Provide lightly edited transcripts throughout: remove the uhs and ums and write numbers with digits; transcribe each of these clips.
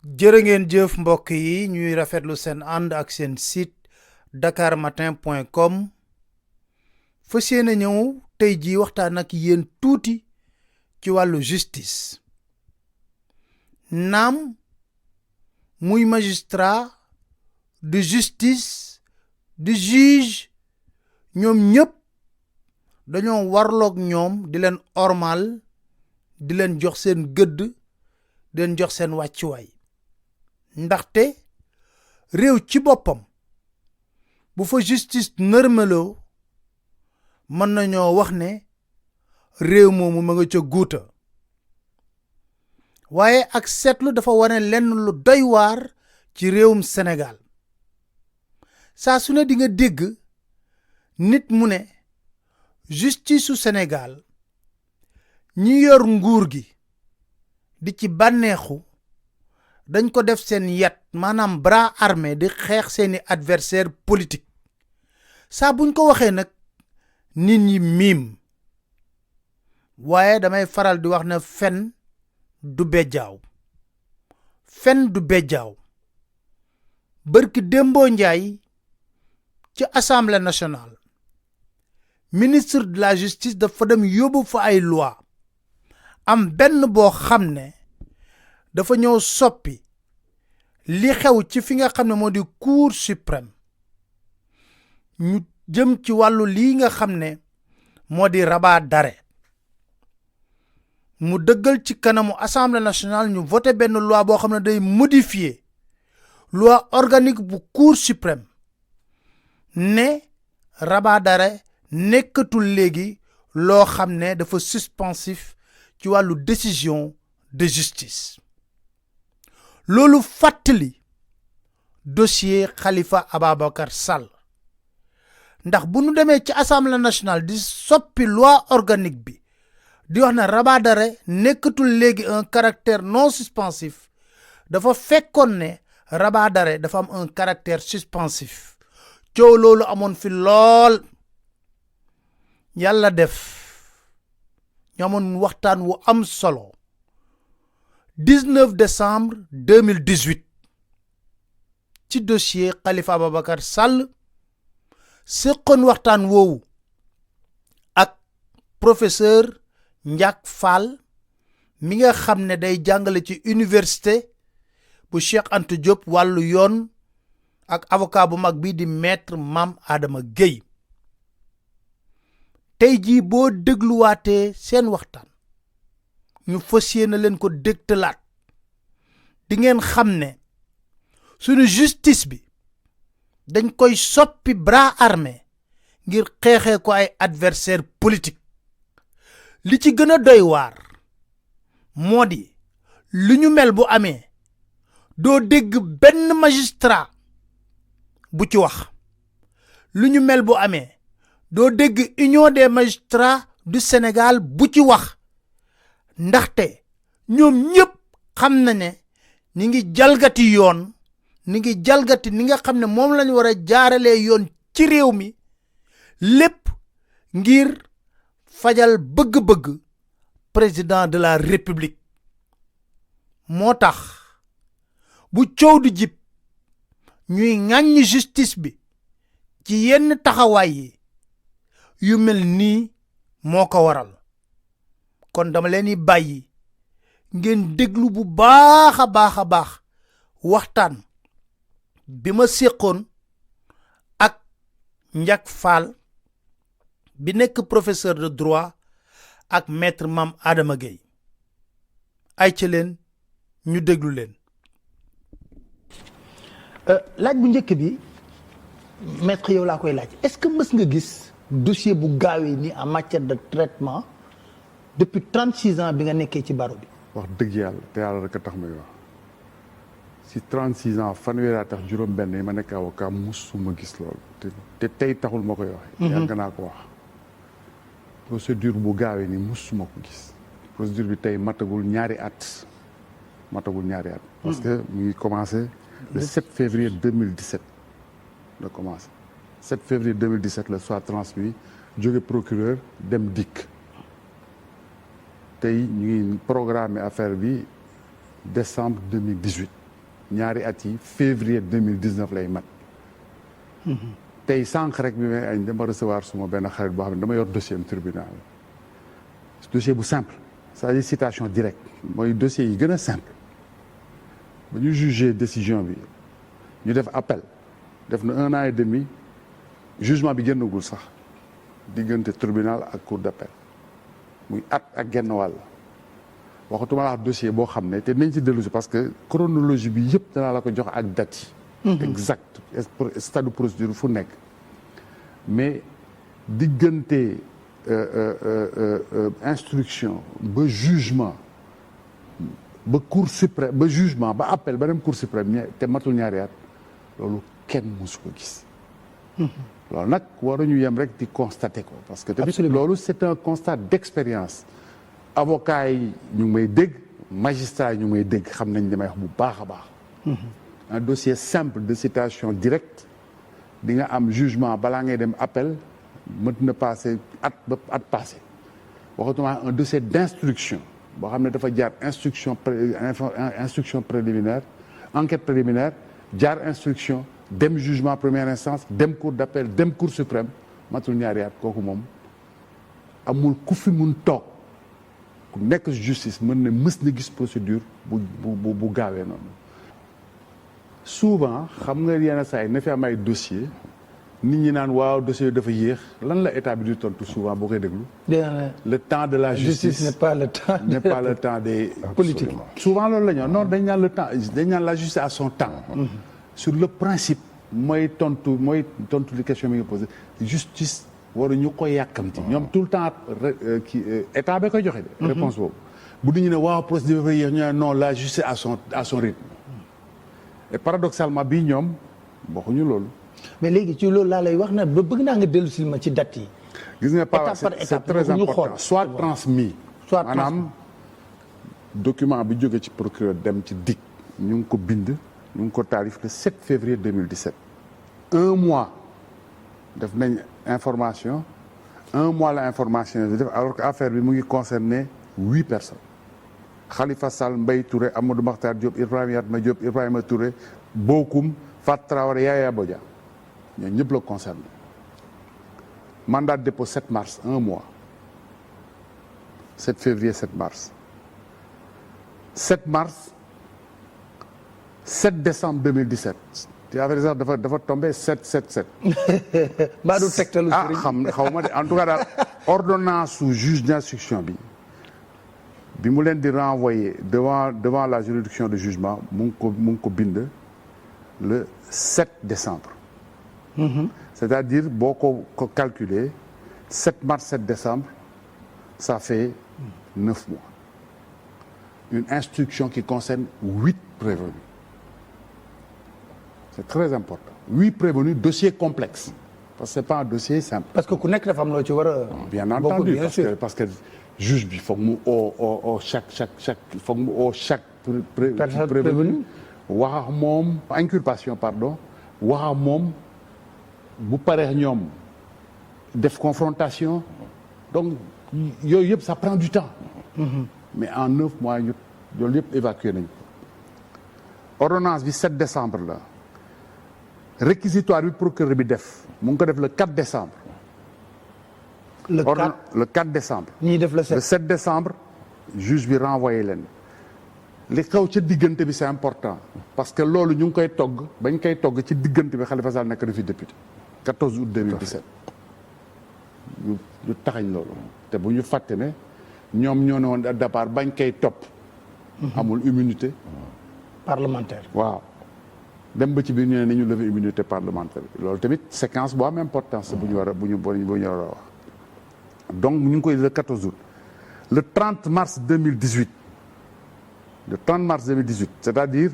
jërë ngeen jëf mbokk yi ñuy rafetlu seen ànd ak seen site dakarmatin.com fas yéene ñëw tey jii waxtaan ak yéen tuuti ci wàllu justice naam muy magistrat de justice de juge ñoom ñëpp dañoo warloog ñoom di leen ormal di leen jox seen gëdd di leen jox seen wàccuwaay ndaxte réew ci boppam bu fa justice nërmeloo mën nañoo wax ne réew moomu ma nga ca guuta waaye ak seetlu dafa wane lenn lu doy waar ci réewum Sénégal saa su ne di nga dégg nit mu ne justice su Sénégal ñi yor nguur gi di ci bànneexu dañ ko def seen yat maanaam bras armé di xeex seeni adversaire politique saa buñ ko waxee nag nit ñi miim waaye damay faral di wax ne fen du bejjaaw bërki démboo njaay ci assemblée nationale ministre de la justice dafa dem yóbbu fa ay loi am benn boo xam ne dafa ñëw soppi li xew ci fi nga xam ne moo di cour suprême ñu jëm ci wàllu lii nga xam ne moo di rabat d'arrêt mu dëggal ci kanamu assemblée nationale ñu voté benn loi boo xam ne day modifier loi organique bu cour suprême ne rabat d'arrêt nekkatul léegi loo xam ne dafa suspensif ci wàllu décision de justice loolu fàttali dossier Khalifa Ababacar Sall ndax bu nu demee ci assemblée nationale di soppi loi organique bi di wax ne rabat d'arrêt nekkatul léegi un caractère non suspensif dafa fekkoon ne rabat d'arrêt dafa am un caractère suspensif coow loolu amoon fi lool yàlla def ñu amoon waxtaan wu am solo 19 décembre 2018 ci dossier Khalifa Ababacar Sall séqoon waxtaan woowu ak professeur Ndiak Fall mi nga xam ne day jàngale ci université bu Cheikh Anta Diop wàllu yoon ak avocat bu mag bi di maître Mame Adama Gueye tey jii boo dégluwaatee seen waxtaan ñu fas yéene leen ko dégtalaat di ngeen xam ne suñu justice bi dañ koy soppi bras armé ngir xeexee ko ay adversaire politique li ci gën a doy waar moo di lu ñu mel bu amee doo dégg benn magistrat bu ci wax lu ñu mel bu amee doo dégg union des magistrats du Sénégal bu ci wax ndaxte ñoom ñëpp xam na ne ñi ngi jalgati yoon ni ngi jalgati ni nga xam ne moom lañu war a jaaralee yoon ci réew mi lépp ngir fajal bëgg-bëgg président de la république moo tax bu coow du jib ñuy ŋàññi justice bi ci yenn taxawaay yi yu mel nii moo ko waral kon dama leen di bàyyi ngeen déglu bu baax a baax waxtaan bi ma séqoon ak Ndiak Fall bi nekk professeur de droit ak maître Mame Adama Gueye ay ci leen ñu déglu leen laaj bu njëkk bi maître yow laa koy laaj est-ce que mës nga gis dossier bu gaawee ni en matière de traitement depuis 36 ans bi nga nekkee ci baro bi wax dëgg yàlla te yàlla rek a tax may wax si 36 ans fanweeri tax juróom benn yi ma nekk avocat musuma gis loolu te tey taxul ma koy wax yàgg naa ko wax procédure bu gaawee ni musuma ko gis procédure bi tey matagul ñaari at parce que mu ngi commencé le 7 février 2017 la commencé 7 février 2017 la soit transmis jóge procureur dem dikk tey ñu ngi programmé affaire bi décembre 2018 ñaari at yi février 2019 lay mat. tey sànq rek bi may añ dama recevoir suma benn xarit boo xam ne dama yor dossier am tribunal dossier bu simple c'est-à-dire citation directe mooy dossier yi gën a simple ba ñu jugé décision bi ñu def appel def na 1 an et demi jugement bi génnagul sax diggante tribunal ak cour d'appel muy at ak genn wàll waxatuma la wax dossier boo xam ne te nañ ci dellu si parce que chronologie bi yëpp danaa la ko jox ak date yi exact stade de procédure fu nekk mais diggante instruction ba jugement ba cour suprême ba jugement ba appel ba dem cour suprême te matul ñaari at loolu kenn mësu ko gis loolu nag waruñu yem rek di constater ko parce que tamit loolu c'est un constat d'expérience avocats yi ñu ngi may dégg magistrats yi ñu ngi may dégg xam nañ li may wax bu baax a baax un dossier simple de citation directe di nga am jugement balaa ngay dem appel mën na passé at ba at passé waxatuma un dossier d'instruction boo xam ne dafa jaar instruction préliminaire enquête préliminaire jaar instruction dem jugement première instance dem cour d'appel dem cour suprême matul ñaari at kooku moom amul ku fi mun toog ku nekk justice mën na mës na gis procédure bu gaawee noonu souvent xam nga yenn saa yi na fi am ay dossier nit ñi naan waaw dossier dafa yéex lan la état bi di tontu souvent boo koy déglu le temps de la justice n'est pas le temps des politiques. souvent loolu la ñu non dañ naan le temps dañ naan la justice à son temps sur le principe mooy tontu li question bi nga posé justice waru ñu ko yàkkamti ñoom tout le temps état ba koy joxe de réponse boobu bu nit ñi ne waaw procédure dafa yéex ñu ne non la justice à son rythme et paradoxalement bii ñoom waxuñu loolu. mais léegi ci loolu laa lay wax na ba bëgg naa nga dellu si ma ci date yi. gis nga pas étape par c'est étape très ñu important xool. soit transmis. soit maanaam document bi jóge ci procureur dem ci DIC ñu ngi ko bind ñu ngi ko taarif le 7 février 2017. un mois def nañ information un mois la information bi def alors que affaire bi mu ngi concerner 8 personnes. Khalifa Sall, Mbaye Touré, Amadou Makhtar Diop, Ibrahima Yatma Diop, Ibrahima Touré, Bokoum, Fat Traoré, Yaya Bodia. ñooñu ñëpp la concerné. Mandat de dépôt 7 mars, un mois. 7 février, 7 mars. 7 mars, 7 décembre 2017. Tu avais raison, dafa tombé 7-7-7. mbaa du tegtalu ah sëriñ. xaw ma de en tout cas daal ordonnance su juge d'instruction bi mu leen di renvoyer devant la juridiction de jugement mu ngi ko bind le 7 décembre. C'est-à-dire boo ko calculer 7 mars 7 décembre ça fait 9 mois. Une instruction qui concerne 8 prévenus. C'est très important. 8 prévenus, dossier complexe. Parce que c'est pas un dossier simple. parce que ku nekk dafa am loo ci war a. Bien entendu, bien sûr. parce que juge bi foog mu chaque prévenu wax ak moom inculpation pardon wax ak moom bu paree ñoom def confrontation donc yooyu yëpp ça prend du temps. Mais en 9 mois ñu loolu yëpp évacué nañu ko. Ordonnance bi 7 décembre la réquisitoire bi procureur bi def mu ngi ko def le 4 décembre. le 4 décembre. ñuy def le 7. Le 7 décembre juge bi renvoyé leen li xew ca diggante bi c'est important parce que loolu ñu ngi koy togg bañ koy togg ci diggante bi Khalifa Sall nekk na fi député 14 août 2017 ñu taxañ loolu te bu ñu fàtte ne ñoom ñoo ne woon à départ bañ koy topp amul immunité parlementaire. waaw dem ba ci biir ñu ne nañu lever immunité parlementaire loolu tamit séquence bu am importance bu ñu war a bu ñu war a wax donc ñu ngi koy le 14 août le 30 mars 2018 le 30 mars 2018 c'est-à-dire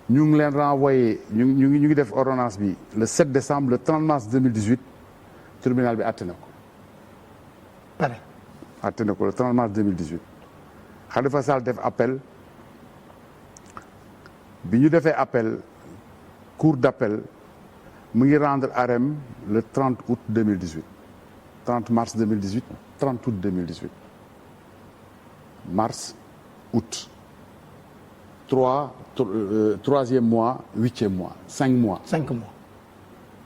ñu ngi leen renvoyé ñu ngi def ordonnance bi le 7 décembre le 30 mars 2018 tribunal bi àtte na ko. pare. àtte na ko le 30 mars 2018 Khalifa Sall def appel bi ñu defee appel cour d'appel mu ngi rendre arrêt le 30 août 2018 30 mars 2018 30 août 2018 mars août troisième mois 8e mois 5 mois. 5 mois.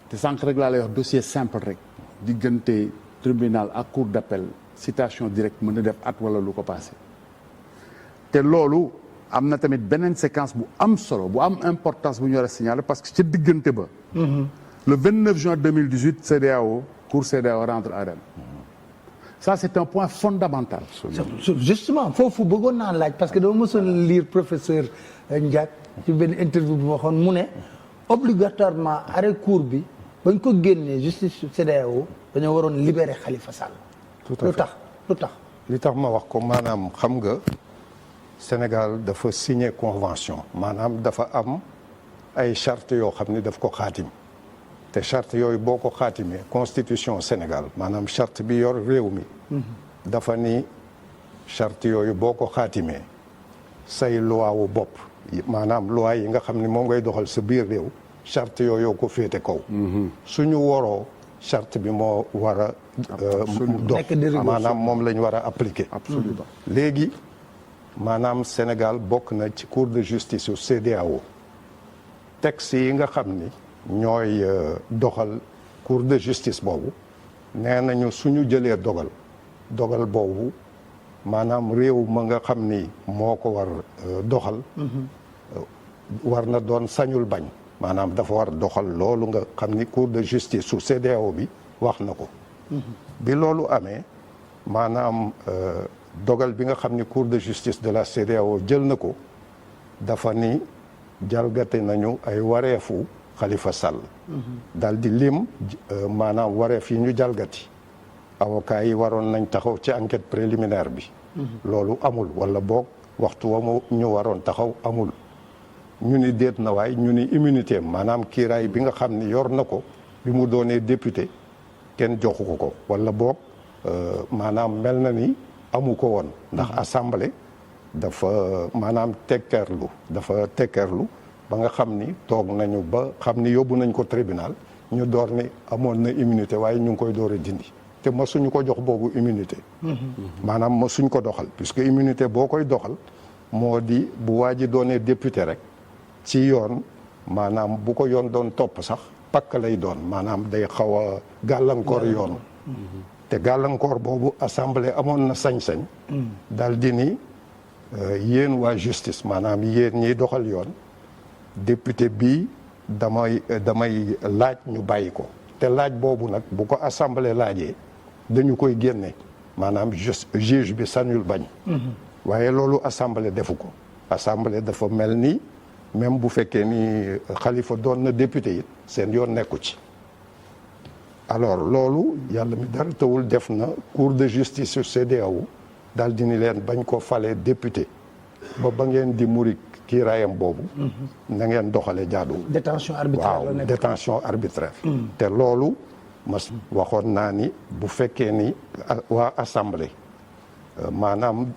te sànq rek laa lay wax dossier simple rek diggante tribunal ak cour d'appel citation directe mën na def at wala lu ko passé te loolu am na tamit beneen séquence bu am solo bu am importance bu ñu war a signaler parce que ca diggante ba. le 29 juin 2018 CEDEAO cour CEDEAO rentre arène. Ça c'est un point fondamental. Justement foofu bëggoon naa laaj parce que dama mësoon lire professeur Ndiack ci benn interview bu ma waxoon mu ne obligatoirement arrêt cour bi bañ ko génnee justice CEDEAO dañoo waroon libérer Khalifa Sall. tout à fait lu tax. li tax ma wax ko maanaam xam nga Sénégal dafa signer convention maanaam dafa am ay charte yoo xam ni daf ko xaatim te charte yooyu boo ko xaatimee constitution Sénégal maanaam charte bi yor réew mi dafa ni charte yooyu boo ko xaatimee say loi wu bopp maanaam loi yi nga xam ni moom ngay doxal sa biir réew charte yooyu ko féete kaw suñu waroo charte bi moo war a dox maanaam moom lañ war a appliquer absolument léegi maanaam Sénégal bokk na ci cour de justice yu CEDEAO texte yi nga xam ni ñooy doxal cour de justice boobu nee nañu suñu jëlee dogal boobu maanaam réew ma nga xam ni moo ko war doxal war na doon sañul bañ maanaam dafa war doxal loolu nga xam ni cour de justice su CEDEAO bi wax na ko bi loolu amee maanaam dogal bi nga xam ni cour de justice de la CEDEAO jël na ko dafa ni jalgate nañu ay wareefu Khalifa Sall daal di lim maanaam wareef yi ñu jalgati avocat yi waroon nañ taxaw ci enquête préliminaire bi loolu amul wala boog waxtu wa mu ñu waroon taxaw amul ñu ni déet na waay ñu ni immunité maanaam kiiraay bi nga xam ni yor na ko bi mu doonee député kenn joxu ko wala boog maanaam mel na ni amu ko woon ndax assemblée dafa maanaam tekkeerlu ba nga xam ni toog nañu ba xam ni yóbbu nañ ko tribunal ñu door ni amoon na immunité waaye ñu ngi koy door a dindi te masuñu ko jox boobu immunité maanaam masuñ ko doxal puisque immunité boo koy doxal moo di bu waa ji doonee député rek ci yoon maanaam bu ko yoon doon topp sax pakk lay doon maanaam day xaw a gàllankoor yoon te gàllankoor boobu assemblée amoon na sañ-sañ dal di ni yéen waa justice maanaam yéen ñiy doxal yoon député bii damay laaj ñu bàyyi ko te laaj boobu nag bu ko assemblée laajee dañu koy génne maanaam juge bi sañul bañ waaye loolu assemblée defu ko assemblée dafa mel ni même bu fekkee ni Khalifa doon na député it seen yoon nekku ci alors loolu yàlla mi dara tawul def na cour de justice sur CEDEAO daal di ni leen bañ ko falee député ba ngeen di muri kiiraayam boobu na ngeen doxale jaadu détention arbitraire waaw détention arbitraire te loolu mas waxoon naa ni bu fekkee ni waa assemblée maanaam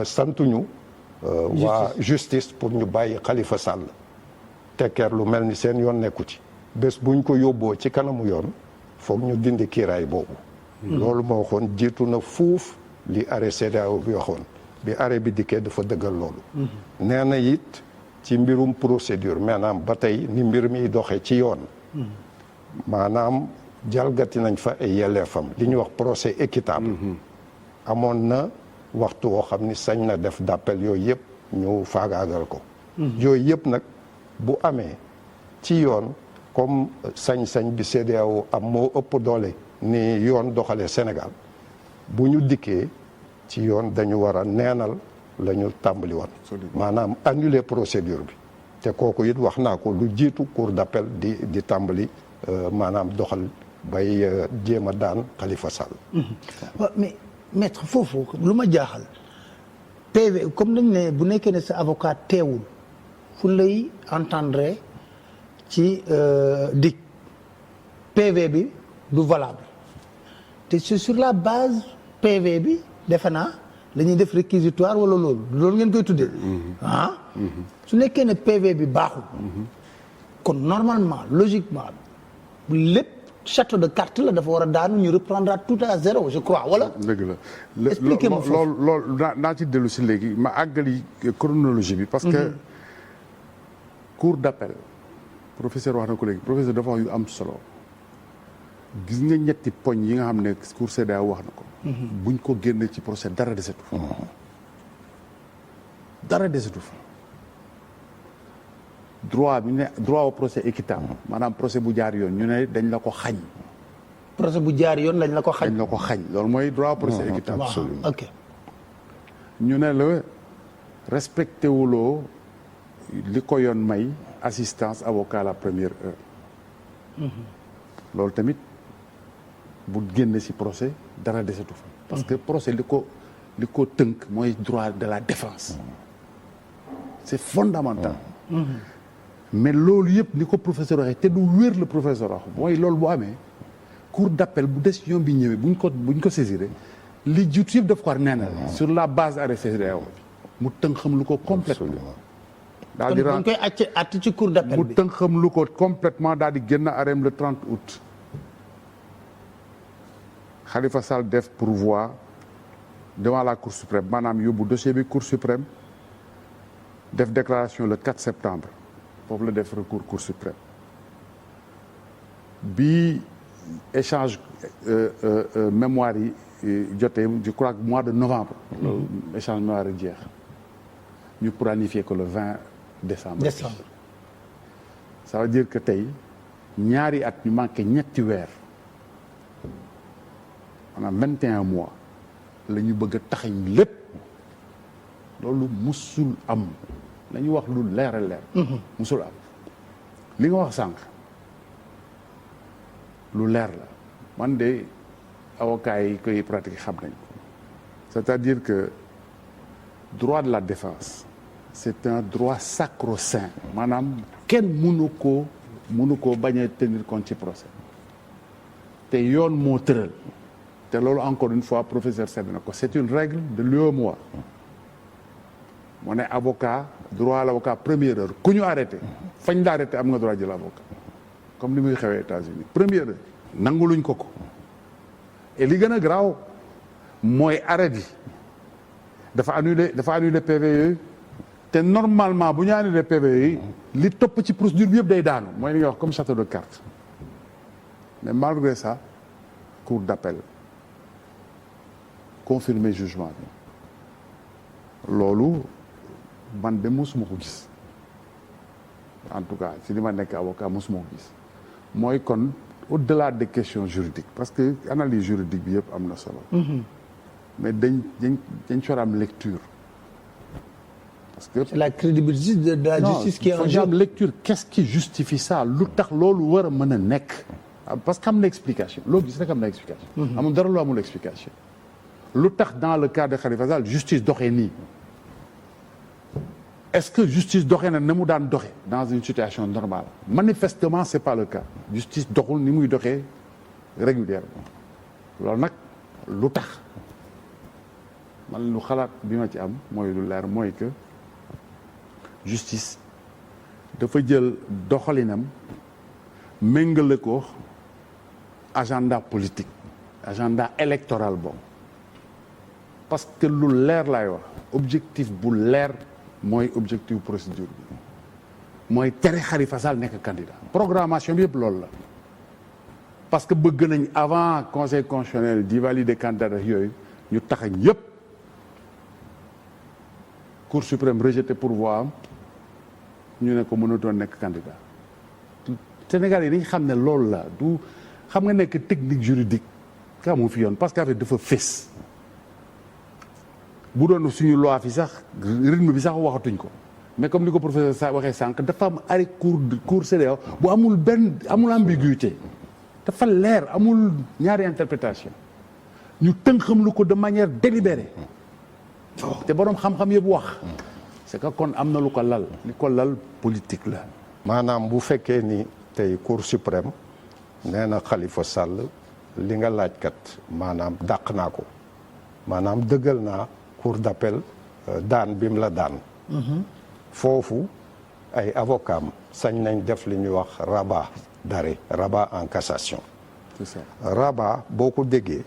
santuñu waa justice pour ñu bàyyi Khalifa Sall tekkeer lu mel ni seen yoon nekku ci bés buñ ko yóbboo ci kanamu yoon foog ñu dindi kiiraay boobu loolu moo waxoon jiitu na fuuf li arrêt CEDEAO bi waxoon bi arrêt bi dikkee dafa dëggal loolu nee na it ci mbirum procédure maanaam ba tey ni mbir mi doxee ci yoon maanaam jalgati nañ fa ay yelleefam li ñuy wax procès équitable amoon na waxtu woo xam ni sañ na def d'appel yooyu yëpp ñu faagaagal ko yooyu yëpp nag bu amee ci yoon comme sañ-sañ bi CEDEAO am moo ëpp doole ni yoon doxalee Sénégal bu ñu dikkee ci yoon dañu war a neenal la ñu tàmbali woon maanaam annuler procédure bi te kooku it wax naa ko lu jiitu cour d'appel di tàmbali maanaam doxal bay jéem a daan Khalifa Sall waaw mais maître foofu lu ma jaaxal PV comme dañ ne bu nekkee ne sa avocat teewul fu lay entendre ci dig PV bi du valable te c'est sur la base PV bi defe naa la ñuy def réquisitoire wala loolu ngeen koy tuddee su nekkee ne PV bi baaxul kon normalement logiquement lépp château de cartes la dafa war a daanu ñu reprendra tout à zéro je crois wala. dëgg la expliquez-moi foofu loolu naa ci dellu si léegi ma àggali chronologie bi. parce que cour d'appel professeur wax na ko léegi professeur dafa wax yu am solo gis nga ñetti poñ yi nga xam ne cour CEDEAO wax na ko. buñ ko génne ci procès dara desetu fa. dara desetu fa. droit bi ne droit au procès équitable maanaam procès bu jaar yoon ñu ne dañ la ko xañ. procès bu jaar yoon dañ la ko xañ. dañ la ko xañ loolu mooy droit au procès équitable. absolument ok. ñu ne la respecté wuloo li ko yoon may assistance avocat à la première heure. loolu tamit bu génne ci procès dara desetu fa. parce que procès li ko tënk mooy droit de la défense. c'est fondamental. mais loolu yëpp ni ko professeur waxee te du wér le professeur wax mooy loolu bu amee cour d'appel bu décision bi ñëwee buñ ko saisiré li jiitu yëpp daf ko war neenal sur la base arrêt CEDEAO mu tënk xam lu ko complètement daal di kon koy àtte ci cour d'appel bi mu tënk xam lu ko complètement daal di génn arrêt le 30 août Khalifa Sall def pourvoi devant la cour suprême maanaam yóbbu dossier bi cour suprême def déclaration le 4 septembre foofu la def recours cour suprême bi échange mémoire yi jotee je crois que mois de novembre échange mémoire yi jeex ñu planifié ko le 20 décembre. Ça veut dire que tey ñaari at ñu manqué ñetti weer maanaam 21 mois la ñu bëgg a taxañ lépp loolu musul am la ñu wax lu leer a leer. musul am li nga wax sànq lu leer la man de avocats yi koy pratiquer xam nañ ko c'est-à-dire que droit de la défense c'est un droit sacro-saint maanaam kenn mënu koo bañ a tenir compte ci procès te yoon moo tëral te loolu encore une fois professeur sedd na ko c'est une règle de l'UEMOA moo ne avocat droit à l'avocat première heure ku ñu arrêté fañ la arrêté am nga droit jël avocat comme ni muy xewee États-Unis première heure nanguluñ ko et li gën a garaaw mooy arrêt bi dafa annulé PV yooyu te normalement bu ñu annulé PV yooyu li topp ci procédure bi yëpp day daanu mooy li nga wax comme château de cartes mais malgré ça cour d'appel confirmé jugement bi loolu man de mosuma ko gis en tout cas si li ma nekk avocat mosuma ko gis mooy kon au-delà des questions juridiques parce que analyse juridique bi yëpp am na solo mais dañ ci war a am lecture parce que c'est la crédibilité de la justice qui est en jeu. am lecture qu'est-ce qui justifie ça lu tax loolu war a mën a nekk parce que am na explication loo gis rek am na explication amul dara lu amul explication lu tax dans le cas de Khalifa Sall justice doxee nii est-ce que justice doxee na mu daan doxee dans une situation normale manifestement c'est pas le cas justice doxul ni muy doxee régulièrement loolu nag lu tax man lu xalaat bi ma ci am mooy lu leer mooy que justice dafa jël doxalinam méngale ko agenda politique agenda électoral boobu parce que lu leer laay wax objectif bu leer mooy objectif procédure bi mooy tere Khalifa Sall nekk candidat programmation bi yëpp loolu la parce que bëgg nañ avant conseil constitutionnel di valider candidat yooyu ñu taxañ yëpp cour suprême rejeté pourvoi am ñu ne ko mënatoon nekk candidat Sénégal yi dañ xam ne loolu la du xam nga nekk technique juridique ka mu fi yoon parce que affaire dafa fés bu doon suñu loi fi sax rythme bi sax waxatuñ ko mais comme ni ko professeur sa waxee sànq dafa am arrêt cour CEDEAO bu amul ambiguïté dafa leer amul ñaari interprétation ñu tënk lu ko de manière délibérée te boroom xam-xam yëpp wax c'est que kon am na lu ko lal li ko lal politique la maanaam bu fekkee ni tey cour suprême nee na Khalifa Sall li nga laajkat maanaam dàq naa ko maanaam dëggal naa cour d'appel daan bi mu la daan foofu ay avocat am sañ nañ def li ñuy wax rabat d'arrêt rabat en cassation c'est ça. rabat boo ko déggee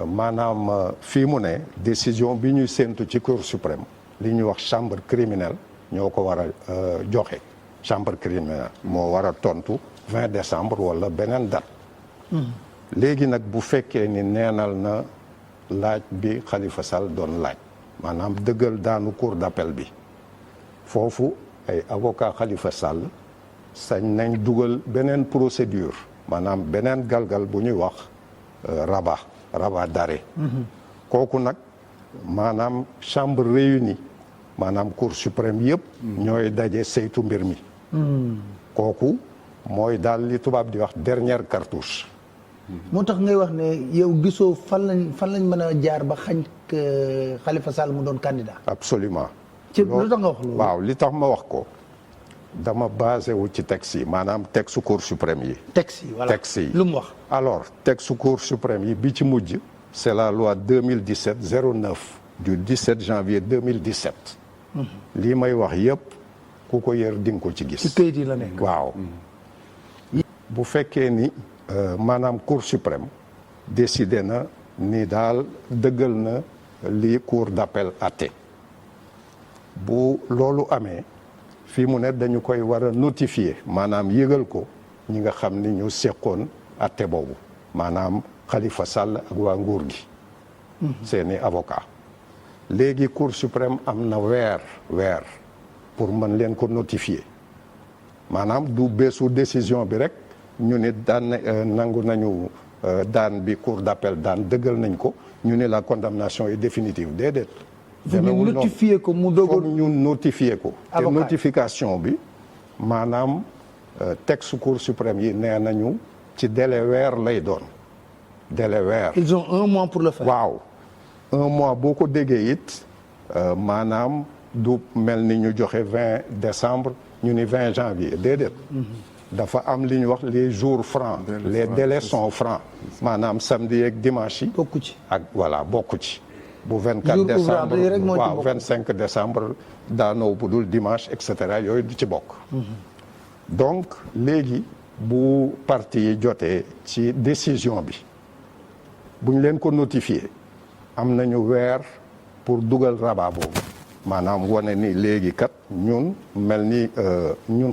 maanaam fii mu ne décision bi ñuy séentu ci Cour suprême li ñuy wax chambre criminelle ñoo ko war a joxe chambre criminelle moo war a tontu 20 décembre wala beneen date. léegi nag bu fekkee ni neenal na laaj bi Khalifa Sall doon laaj maanaam dëggal daanu cour d'appel bi foofu ay avocat Khalifa Sall sañ nañ dugal beneen procédure maanaam beneen galgal bu ñuy wax rabat d'arrêt. kooku nag maanaam chambre réunie maanaam cour suprême yëpp ñooy daje saytu mbir mi. kooku mooy daal li tubaab di wax dernière cartouche. moo tax ngay wax ne yow gisoo fan lañ mën a jaar ba xañ Khalifa Sall mu doon candidat. absolument ci lu tax nga wax loolu. waaw li tax ma wax ko dama basé wu ci texte yi maanaam texte cour suprême yi. texte yi voilà texte yi lu mu wax. alors texte cour suprême yi bi ci mujj c'est la loi 2017-09 du 17 janvier 2017. lii may wax yëpp ku ko yër di nga ko ci gis. ci këyit yi la nekk. waaw bu fekkee ni maanaam cour suprême décidé na ni daal dëggal na li cour d'appel atte bu loolu amee fii mu ne dañu koy war a notifier maanaam yëgal ko ñi nga xam ni ñu seqoon atte boobu maanaam Khalifa Sall ak waa nguur gi seeni avocat léegi cour suprême am na weer pour mën leen ko notifier maanaam du bésu décision bi rek ñu ne daan nangu nañu daan bi cour d'appel daan dëggal nañ ko ñu ne la condamnation est définitive déedéet. ñu notifier ko mu doog ñu notifier ko. te notification bi maanaam texte cour suprême yi nee nañu ci délai weer lay doon délai weer. ils ont 1 mois pour le faire. waaw 1 mois boo ko déggee it maanaam du mel ni ñu joxe 20 décembre ñu ni 20 janvier déedéet. dafa am li ñuy wax les jours francs les délais sont francs maanaam samedi ak dimanche yi. bokku ci ak voilà bokku ci. bu 24 décembre waaw 25 décembre daanoo bu dul dimanche et cetera yooyu du ci bokk. donc léegi bu parti yi jotee ci décision bi bu ñu leen ko notifié am nañu weer pour dugal rabat boobu maanaam wane ni léegi kat ñun mel ni ñun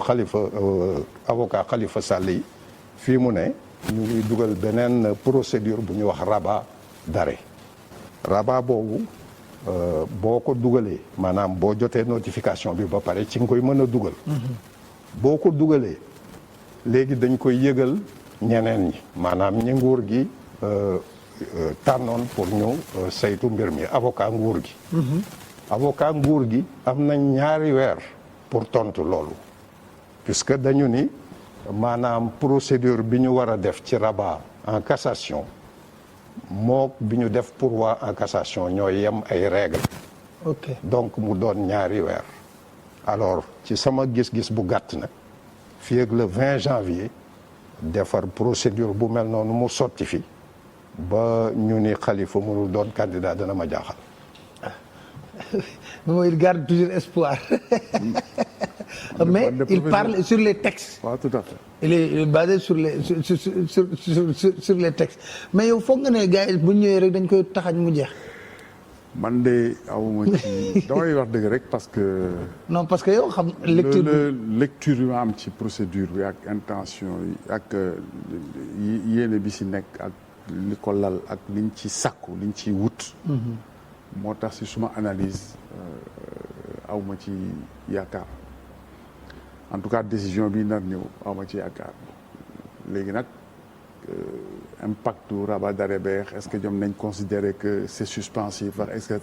avocat Khalifa Sall yi fii mu ne ñu ngi dugal beneen procédure bu ñuy wax rabat d'arrêt. rabat boobu boo ko dugalee maanaam boo jotee notification bi ba pare ci nga koy mën a dugal. boo ko dugalee léegi dañ koy yëgal ñeneen ñi maanaam ñi nguur gi tànnoon pour ñu saytu mbir mi avocat nguur gi. avocat nguur gi am nañ ñaari weer pour tontu loolu puisque dañu ni maanaam procédure bi ñu war a def ci rabat en cassation. moo bi ñu def pourvoi en cassation ñoo yem ay règles. ok donc mu doon ñaari weer. alors ci sama gis-gis bu gàtt nag fii ak le 20 janvier defar procédure bu mel noonu mu sotti fi ba ñu ni Khalifa mënul doon candidat dana ma jaaxal. mais il garde toujours espoir. mais il parle sur les textes. waaw tout à fait. il est basé sur les textes mais yow foog nga ne gars yi bu ñëwee rek dañ koy taxañ mu jeex. man de awuma ci damay wax dëgg rek parce que. non parce que yow xam lecture lecture yu ma am ci procédure bi ak intention yi ak yéene bi si nekk ak li ko lal ak liñ ci sàkku liñ ci wut. moo tax si suma analyse awma ci yaakaar en tout cas décision bi nar ñëw awma ci yaakaar léegi nag impact du rabat d'arrêt beex est-ce que ñoom nañ considérer que c'est suspensif wax est-ce que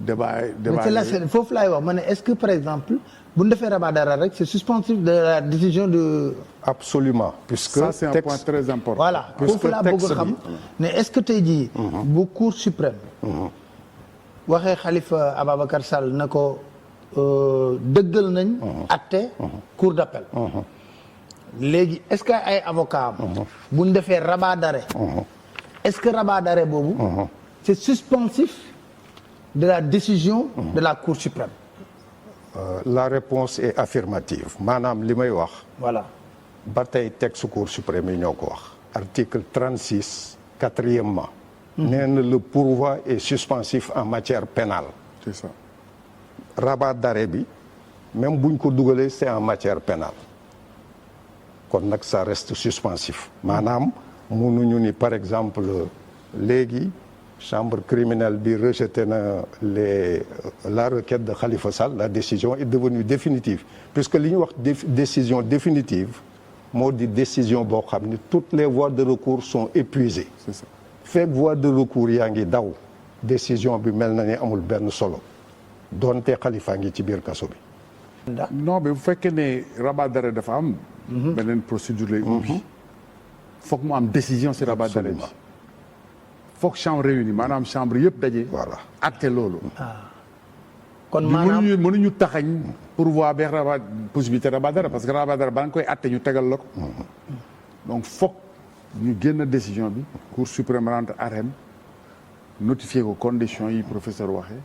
débat foofu laay wax ma ne est-ce que par exemple bu ñu defee rabat d'arrêt rek c'est suspensif de la décision de. absolument puisque ça c'est un point très important. voilà foofu laa bëgg a xam ne est-ce que tey jii. bu Cour suprême. waxee Khalifa Ababacar Sall na ko dëggal nañ. atte cour d'appel. léegi est-ce que ay avocat am. bu ñu defee rabat d'arrêt. est-ce que rabat d'arrêt boobu. c'est suspensif de la décision. de la Cour suprême. La réponse est affirmative maanaam li may wax. voilà ba tey texte Cour suprême yi ñoo ko wax. article 36 quatrièmement nee na le pourvoi est suspensif en matière pénale. c'est ça. rabat d'arrêt bi même buñ ko dugalee c'est en matière pénale kon nag ça reste suspensif maanaam mënuñu ni par exemple léegi chambre criminelle bi rejeté na la requête de Khalifa Sall, la décision est devenue définitive puisque li ñu wax décision définitive moo di décision boo xam ni toutes les voies de recours sont épuisées. c'est ça. fekk voie de recours yaa ngi daw décision bi mel na ni amul benn solo doonte Khalifa ngi ci biir kaso bi. non mais bu fekkee ne rabat d'arrêt dafa am. beneen procédure lay ubbi. foog mu am décision si rabat d'arrêt bi. foog chambre réunie maanaam chambre yëpp daje. voilà acte loolu. kon maanaam mënuñu taxañ pourvoi beex rabat possibilité rabat d'arrêt parce que rabat d'arrêt ba nga koy acte ñu tegal la ko. donc foog ñu génn décision bi. cour suprême rendre arrêt notifié ko conditions yi professeur waxee.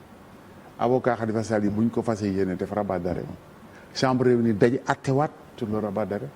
avocat Khalifa Sall yi bu ñu ko fas yéene def rabat d'arrêt chambre réunie daje actewaat sur le rabat d'arrêt